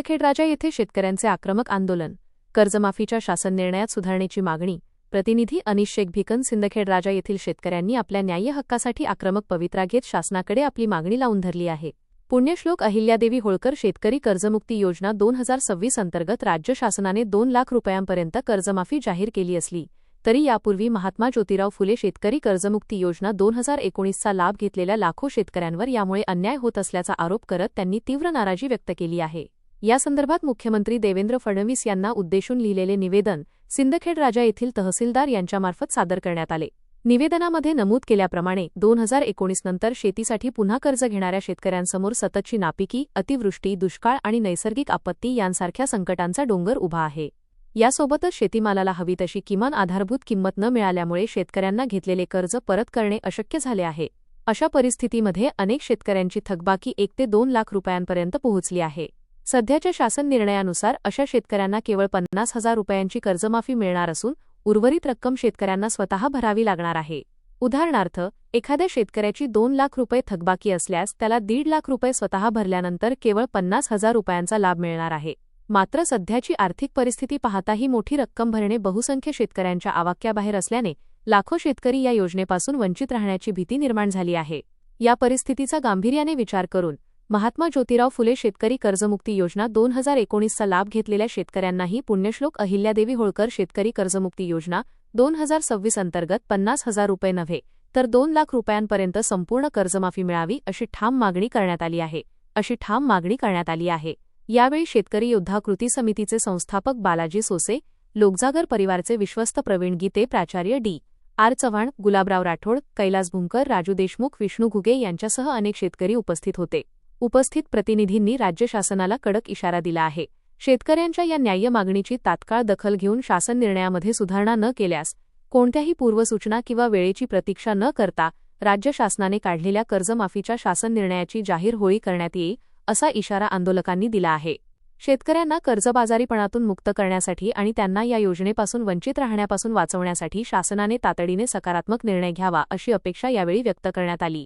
सिंदखेडराजा येथे शेतकऱ्यांचे आक्रमक आंदोलन, कर्जमाफीच्या शासन निर्णयात सुधारणेची मागणी. प्रतिनिधी अनिश शेख भिकन. सिंदखेडराजा येथील शेतकऱ्यांनी आपल्या न्याय्य हक्कासाठी आक्रमक पवित्रा घेत शासनाकडे आपली मागणी लावून धरली आहे. पुण्यश्लोक अहिल्यादेवी होळकर शेतकरी कर्जमुक्ती योजना 2026 अंतर्गत राज्य शासनाने 2 लाख रुपयांपर्यंत कर्जमाफी जाहीर केली असली तरी यापूर्वी महात्मा ज्योतिराव फुले शेतकरी कर्जमुक्ती योजना 2019चा लाभ घेतलेल्या लाखो शेतकऱ्यांवर यामुळे अन्याय होत असल्याचा आरोप करत त्यांनी तीव्र नाराजी व्यक्त केली आहे. या संदर्भात मुख्यमंत्री देवेंद्र फडणवीस यांना उद्देशून लिहिलेले निवेदन सिंदखेडराजा येथील तहसीलदार यांच्यामार्फत सादर करण्यात आले. निवेदनामध्ये नमूद केल्याप्रमाणे 2019 नंतर शेतीसाठी पुन्हा कर्ज घेणाऱ्या शेतकऱ्यांसमोर सततची नापिकी, अतिवृष्टी, दुष्काळ आणि नैसर्गिक आपत्ती यांसारख्या संकटांचा डोंगर उभा आहे. यासोबतच शेतीमालाला हवी तशी किमान आधारभूत किंमत न मिळाल्यामुळे शेतकऱ्यांना घेतलेले कर्ज परत करणे अशक्य झाले आहे. अशा परिस्थितीमध्ये अनेक शेतकऱ्यांची थकबाकी 1 ते 2 लाख रुपयांपर्यंत पोहोचली आहे. सध्याच्या शासन निर्णयानुसार अशा शेतकऱ्यांना केवळ 50,000 रुपयांची कर्जमाफी मिळणार असून उर्वरित रक्कम शेतकऱ्यांना स्वतः भरावी लागणार आहे. उदाहरणार्थ, एखाद्या शेतकऱ्याची 2 लाख रुपये थकबाकी असल्यास त्याला 1.5 लाख रुपये स्वतः भरल्यानंतर केवळ 50,000 रुपयांचा लाभ मिळणार आहे. मात्र सध्याची आर्थिक परिस्थिती पाहता ही मोठी रक्कम भरणे बहुसंख्य शेतकऱ्यांच्या आवाक्याबाहेर असल्याने लाखो शेतकरी या योजनेपासून वंचित राहण्याची भीती निर्माण झाली आहे. या परिस्थितीचा गांभीर्याने विचार करून महात्मा ज्योतिराव फुले शेतकरी कर्जमुक्ती योजना 2019चा लाभ घेतलेल्या शेतकऱ्यांनाही पुण्यश्लोक अहिल्यादेवी होळकर शेतकरी कर्जमुक्ती योजना 2026 अंतर्गत 50,000 रुपये नव्हे तर 2 लाख रुपयांपर्यंत संपूर्ण कर्जमाफी मिळावी अशी ठाम मागणी करण्यात आली आहे. यावेळी शेतकरी योद्धा कृती समितीचे संस्थापक बालाजी सोसे, लोकजागर परिवारचे विश्वस्त प्रवीण गीते, प्राचार्य डी. आर. चव्हाण, गुलाबराव राठोड, कैलास भुंकर, राजू देशमुख, विष्णू घुगे यांच्यासह अनेक शेतकरी उपस्थित होते. उपस्थित प्रतिनिधींनी राज्य शासनाला कडक इशारा दिला आहे. शेतकऱ्यांच्या या न्याय्य मागणीची तात्काळ दखल घेऊन शासन निर्णयामध्ये सुधारणा न केल्यास कोणत्याही पूर्वसूचना किंवा वेळेची प्रतीक्षा न करता राज्य शासनाने काढलेल्या कर्जमाफीच्या शासन निर्णयाची जाहीर होळी करण्यात येईल असा इशारा आंदोलकांनी दिला आहे. शेतकऱ्यांना कर्जबाजारीपणातून मुक्त करण्यासाठी आणि त्यांना या योजनेपासून वंचित राहण्यापासून वाचवण्यासाठी शासनाने तातडीने सकारात्मक निर्णय घ्यावा अशी अपेक्षा यावेळी व्यक्त करण्यात आली.